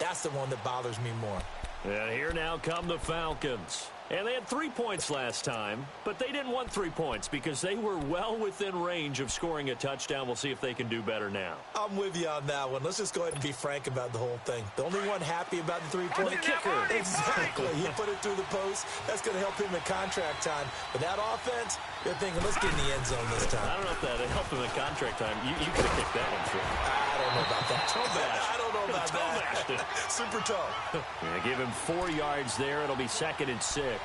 that's the one that bothers me more. And here now come the Falcons. And they had 3 points last time, but they didn't want 3 points because they were well within range of scoring a touchdown. We'll see if they can do better now. I'm with you on that one. Let's just go ahead and be frank about the whole thing. The only one happy about the three-point kicker. Exactly. He put it through the post. That's going to help him in contract time. But that offense, you're thinking, let's get in the end zone this time. I don't know if that helped him in contract time. You could have kicked that one, sure. I don't know about that. I don't know about that. Super tough. Yeah, give him 4 yards there. It'll be 2nd and 6.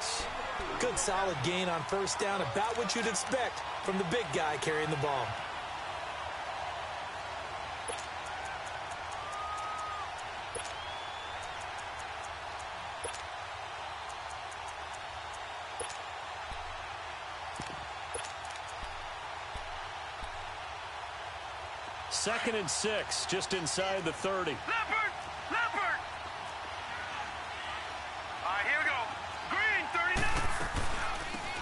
Good solid gain on first down, about what you'd expect from the big guy carrying the ball. Second and 6, just inside the 30. Leopard! Leopard! All right, here we go. Green, 39.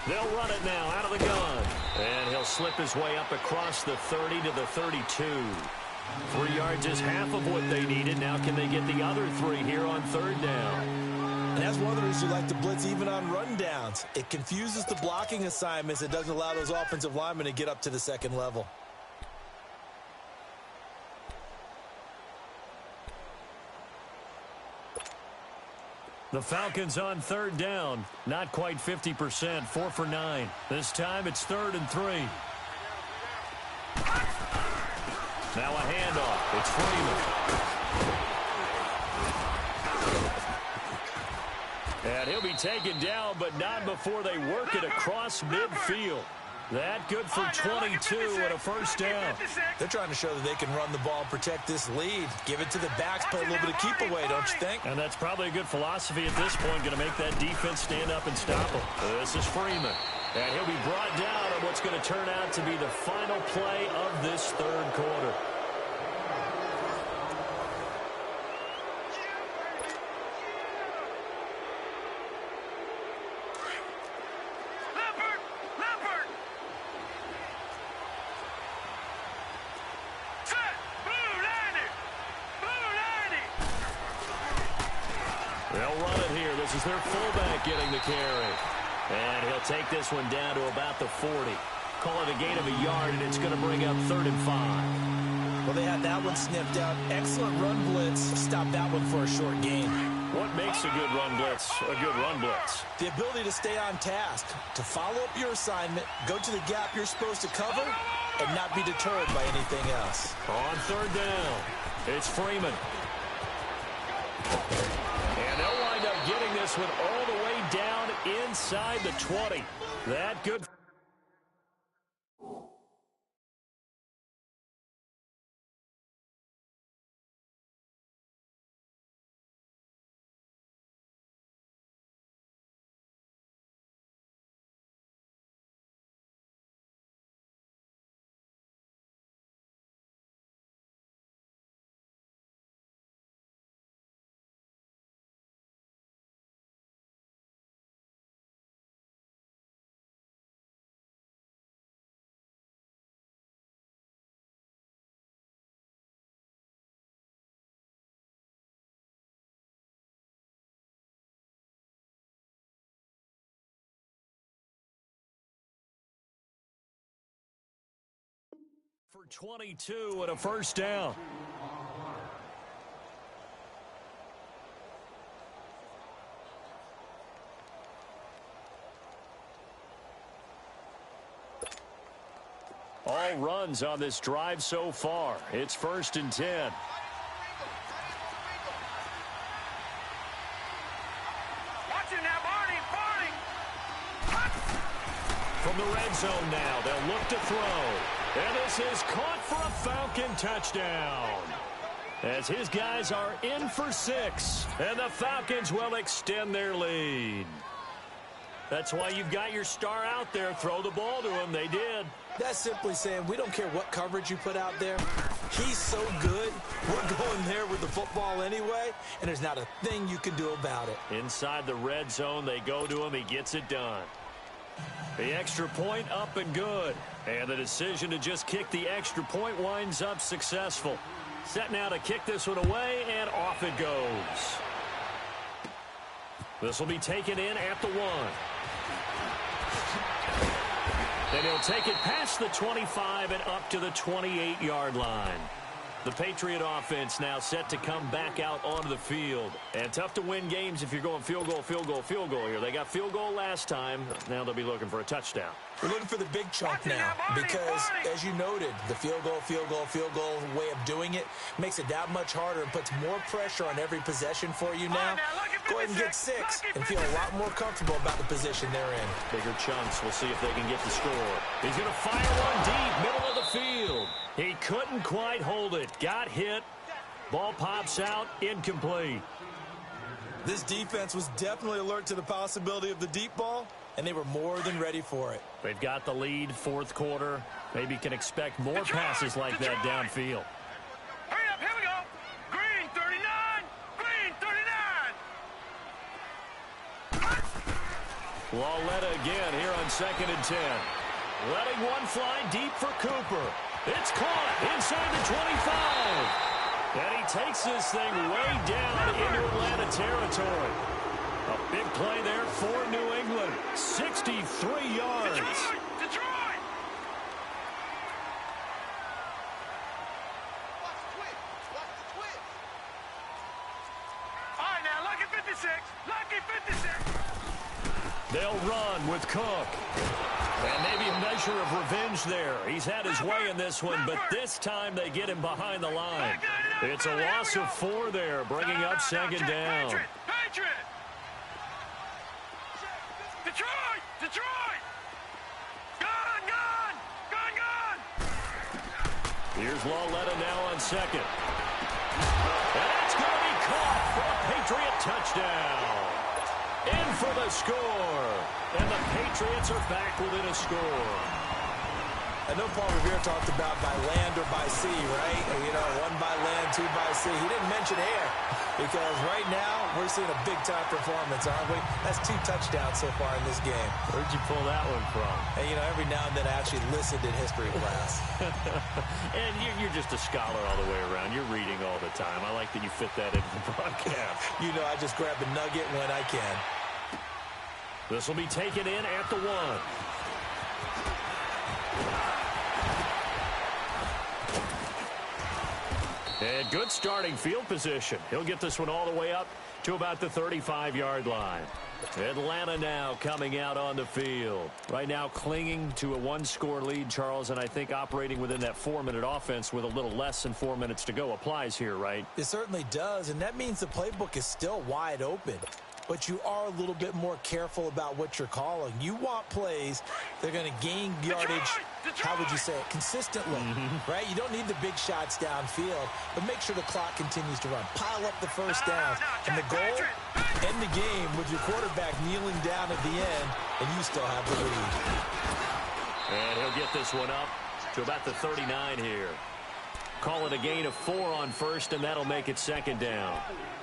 They'll run it now out of the gun. And he'll slip his way up across the 30 to the 32. 3 yards is half of what they needed. Now can they get the other 3 here on 3rd down? And that's one of the reasons you like to blitz even on run downs. It confuses the blocking assignments. It doesn't allow those offensive linemen to get up to the second level. The Falcons on 3rd down. Not quite 50%. 4 for 9. This time it's 3rd and 3. Now a handoff. It's Freeman. And he'll be taken down, but not before they work it across midfield. That good for 22 and a first down. They're trying to show that they can run the ball and protect this lead. Give it to the backs, play a little bit of keep away, don't you think? And that's probably a good philosophy at this point, going to make that defense stand up and stop him. This is Freeman. And he'll be brought down on what's going to turn out to be the final play of this 3rd quarter. They'll run it here. This is their fullback getting the carry. And he'll take this one down to about the 40. Call it a gain of a yard, and it's going to bring up 3rd and 5. Well, they had that one sniffed out. Excellent run blitz. Stop that one for a short gain. What makes a good run blitz a good run blitz? The ability to stay on task, to follow up your assignment, go to the gap you're supposed to cover, and not be deterred by anything else. On 3rd down, it's Freeman. And they'll wind up getting this one all the way down inside the 20. That good. For 22 and a first down. All runs on this drive so far. It's 1st and 10. From the red zone now, they'll look to throw. And this is caught for a Falcon touchdown. As his guys are in for 6. And the Falcons will extend their lead. That's why you've got your star out there. Throw the ball to him. They did. That's simply saying we don't care what coverage you put out there. He's so good. We're going there with the football anyway, and there's not a thing you can do about it. Inside the red zone, they go to him. He gets it done. The extra point up and good. And the decision to just kick the extra point winds up successful. Set now to kick this one away, and off it goes. This will be taken in at the 1. Then he'll take it past the 25 and up to the 28-yard line. The Patriot offense now set to come back out onto the field. And tough to win games if you're going field goal, field goal, field goal here. They got field goal last time. Now they'll be looking for a touchdown. We're looking for the big chunk now because, as you noted, the field goal way of doing it makes it that much harder and puts more pressure on every possession for you now. Go ahead and get 6 and feel a lot more comfortable about the position they're in. Bigger chunks. We'll see if they can get the score. He's going to fire one deep, middle of the field. He couldn't quite hold it. Got hit. Ball pops out, incomplete. This defense was definitely alert to the possibility of the deep ball, and they were more than ready for it. They've got the lead, 4th quarter. Maybe can expect more passes like that downfield. Hurry up, here we go. Green 39, green 39. Lauletta again here on 2nd and 10. Letting one fly deep for Cooper. It's caught inside the 25. And he takes this thing way down into Atlanta territory. A big play there for New England. 63 yards. Detroit! Watch the twitch. All right, now, lucky 56. Lucky 56. They'll run with Cook. And maybe a measure of revenge there. He's had his way in this one, but this time they get him behind the line. It's a loss of 4 there, bringing up 2nd down. Patriot! Detroit! Detroit! Gone! Gone! Gone! Gone! Here's Lauletta now on 2nd. And it's going to be caught for a Patriot touchdown. In for the score. And the Patriots are back within a score. I know Paul Revere talked about by land or by sea, right? You know, 1 by land, 2 by sea. He didn't mention air because right now we're seeing a big-time performance, aren't we? That's 2 touchdowns so far in this game. Where'd you pull that one from? And, you know, every now and then I actually listened in history class. And you're just a scholar all the way around. You're reading all the time. I like that you fit that into the broadcast. You know, I just grab a nugget when I can. This will be taken in at the 1. And good starting field position. He'll get this one all the way up to about the 35-yard line. Atlanta now coming out on the field. Right now clinging to a 1-score lead, Charles, and I think operating within that 4-minute offense with a little less than 4 minutes to go applies here, right? It certainly does, and that means the playbook is still wide open. But you are a little bit more careful about what you're calling. You want plays that are going to gain yardage, how would you say it, consistently, right? You don't need the big shots downfield, but make sure the clock continues to run. Pile up the first downs. And the goal, end the game with your quarterback kneeling down at the end, and you still have the lead. And he'll get this one up to about the 39 here. Call it a gain of 4 on 1st, and that'll make it 2nd down.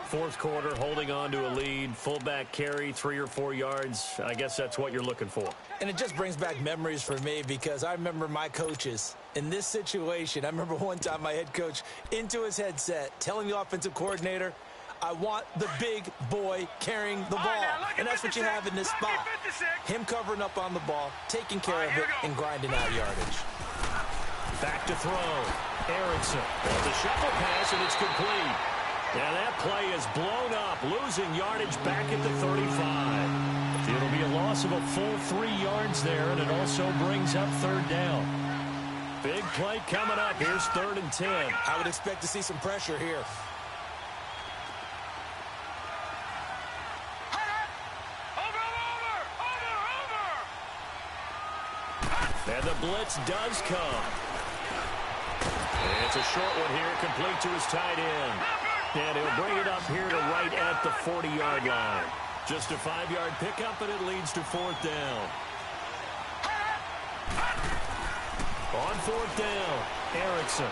4th quarter, holding on to a lead. Fullback carry, 3 or 4 yards. I guess that's what you're looking for. And it just brings back memories for me because I remember my coaches in this situation. I remember one time my head coach into his headset telling the offensive coordinator, I want the big boy carrying the ball. And that's what you have in this spot. Him covering up on the ball, taking care of it, and grinding out yardage. Back to throw. Erickson. The shuffle pass, and it's complete. And that play is blown up, losing yardage back at the 35. It'll be a loss of a full 3 yards there, and it also brings up third down. Big play coming up. Here's 3rd and 10. I would expect to see some pressure here. And the blitz does come. It's a short one here, complete to his tight end. And he'll bring it up here to right at the 40-yard line. Just a 5-yard pickup, and it leads to 4th down. On 4th down, Erickson.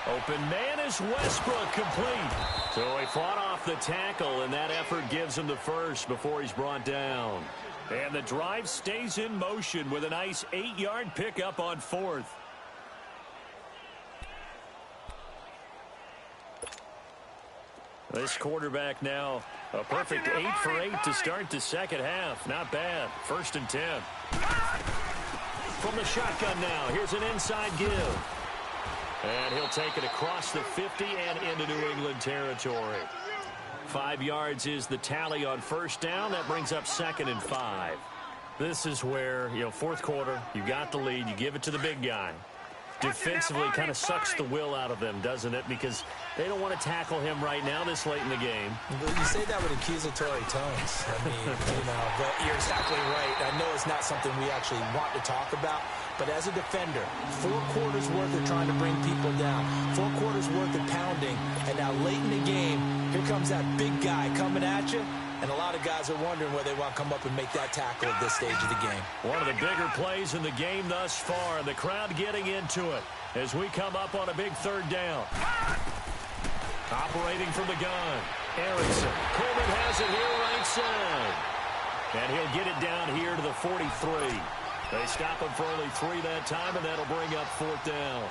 Open man is Westbrook, complete. So he fought off the tackle, and that effort gives him the first before he's brought down. And the drive stays in motion with a nice 8-yard pickup on 4th. This quarterback now a perfect 8 for 8 to start the second half. Not bad. 1st and 10. From the shotgun now, here's an inside give. And he'll take it across the 50 and into New England territory. 5 yards is the tally on 1st down. That brings up 2nd and 5. This is where, 4th quarter, you got the lead, you give it to the big guy. Defensively kind of sucks the will out of them, doesn't it? Because they don't want to tackle him right now this late in the game. You say that with accusatory tones. I mean, but you're exactly right. I know it's not something we actually want to talk about, but as a defender, 4 quarters worth of trying to bring people down, 4 quarters worth of pounding, and now late in the game, here comes that big guy coming at you. And a lot of guys are wondering where they want to come up and make that tackle at this stage of the game. One of the bigger plays in the game thus far, and the crowd getting into it as we come up on a big 3rd down. Operating from the gun, Erickson. Coleman has it here right side. And he'll get it down here to the 43. They stop him for only 3 that time, and that'll bring up 4th down.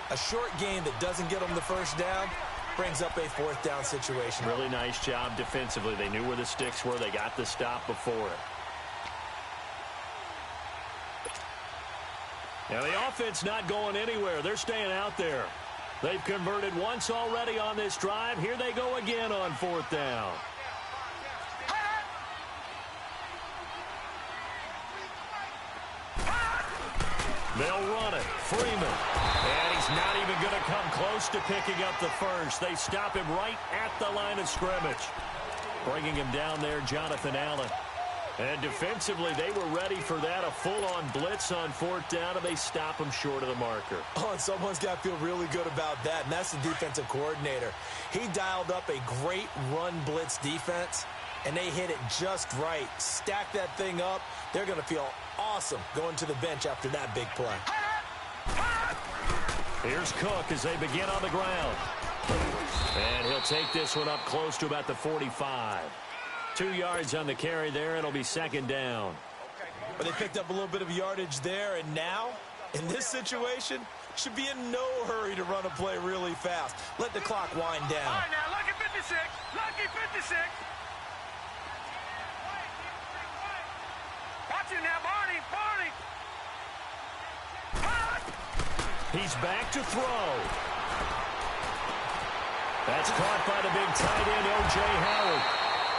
A short game that doesn't get them the 1st down brings up a 4th down situation. Really nice job defensively. They knew where the sticks were. They got the stop before it. Now the offense not going anywhere. They're staying out there. They've converted once already on this drive. Here they go again on 4th down. They'll run it. Freeman. And he's not even going to come close to picking up the first. They stop him right at the line of scrimmage. Bringing him down there, Jonathan Allen. And defensively, they were ready for that. A full-on blitz on 4th down, and they stop him short of the marker. Oh, and someone's got to feel really good about that, and that's the defensive coordinator. He dialed up a great run blitz defense, and they hit it just right. Stack that thing up. They're going to feel awesome going to the bench after that big play. Here's Cook as they begin on the ground. And he'll take this one up close to about the 45. 2 yards on the carry there. It'll be 2nd down. But they picked up a little bit of yardage there, and now, in this situation, should be in no hurry to run a play really fast. Let the clock wind down. All right, now, lucky 56. Lucky 56. Watch it now, Barney. Barney. He's back to throw. That's caught by the big tight end, O.J. Howard.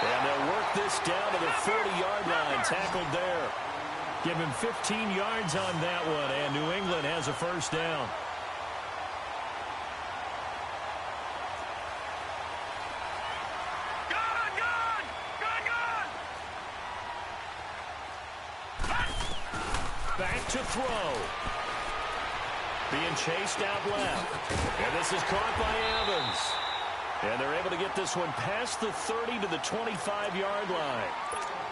And they'll work this down to the 40-yard line. Tackled there. Give him 15 yards on that one, and New England has a 1st down. Back to throw. Being chased out left. And this is caught by Evans. And they're able to get this one past the 30 to the 25-yard line.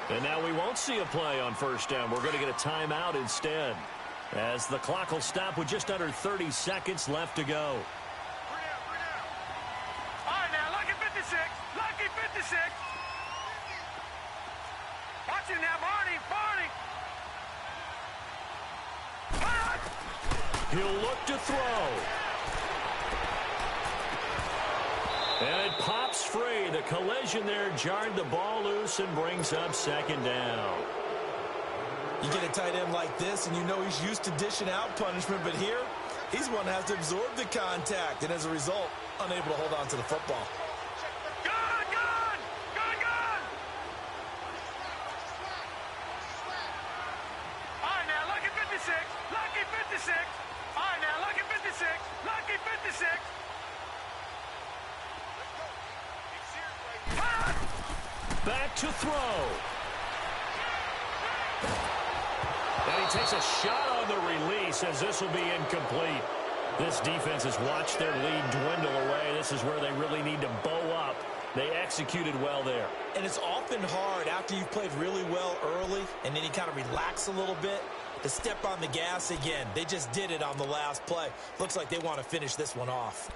And now we won't see a play on 1st down. We're going to get a timeout instead, as the clock will stop with just under 30 seconds left to go. All right, now, lucky 56. Lucky 56. Watch it now, Barney. Barney. He'll look to throw. And it pops free. The collision there jarred the ball loose and brings up 2nd down. You get a tight end like this, and you know he's used to dishing out punishment, but here, he's one that has to absorb the contact, and as a result, unable to hold on to the football. Gone, gone, gone, gone. All right, now, lucky 56, lucky 56. All right, now, lucky 56, lucky 56. Back to throw. And he takes a shot on the release as this will be incomplete. This defense has watched their lead dwindle away. This is where they really need to bow up. They executed well there. And it's often hard after you've played really well early and then you kind of relax a little bit to step on the gas again. They just did it on the last play. Looks like they want to finish this one off.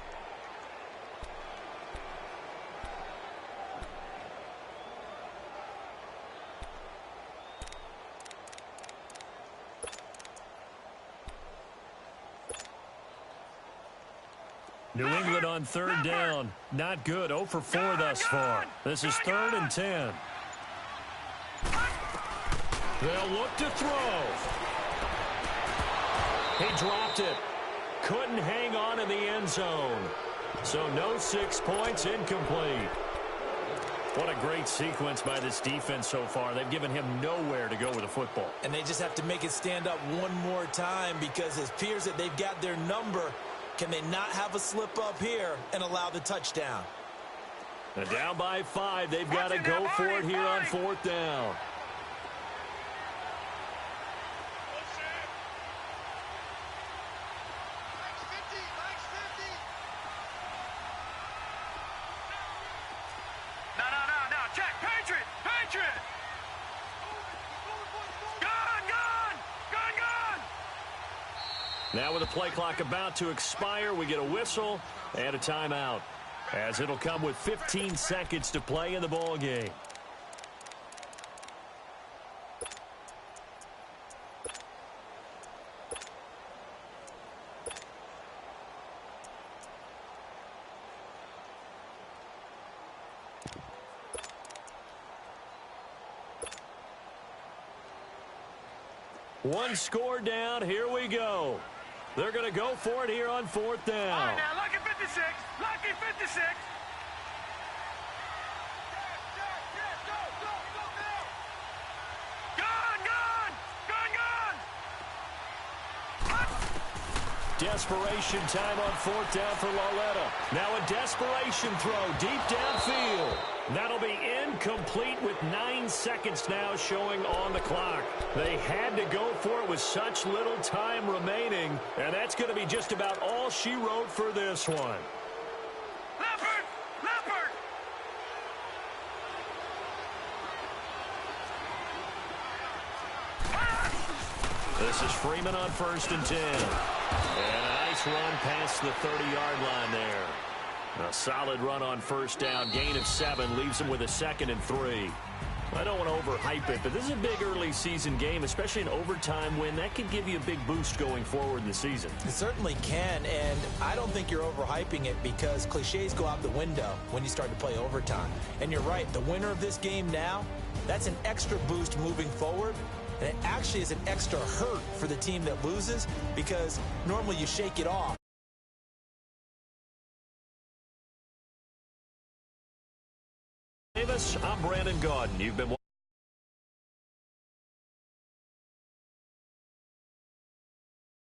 New England on third down. Not good. 0 for 4 thus far. This is 3rd and 10. They'll look to throw. He dropped it. Couldn't hang on in the end zone. So no 6 points, incomplete. What a great sequence by this defense so far. They've given him nowhere to go with the football. And they just have to make it stand up one more time because it appears that they've got their number. Can they not have a slip up here and allow the touchdown? And down by 5. They've got to go for it here on 4th down. No. Check. Patriot. Patriot. Gone. Now with the play clock about to expire, we get a whistle and a timeout, as it'll come with 15 seconds to play in the ball game. One score down. Here we go. They're going to go for it here on 4th down. All right, now, lucky 56. Lucky 56. Desperation time on 4th down for Lauletta. Now a desperation throw deep downfield. That'll be incomplete with 9 seconds now showing on the clock. They had to go for it with such little time remaining, and that's going to be just about all she wrote for this one. Leopard! Leopard! This is Freeman on 1st and 10. And a nice run past the 30-yard line there. A solid run on 1st down. Gain of 7 leaves them with a 2nd and 3. I don't want to overhype it, but this is a big early season game, especially an overtime win. That could give you a big boost going forward in the season. It certainly can, and I don't think you're overhyping it because cliches go out the window when you start to play overtime. And you're right, the winner of this game now, that's an extra boost moving forward. And it actually is an extra hurt for the team that loses because normally you shake it off. I'm Brandon Gaudin. You've been watching.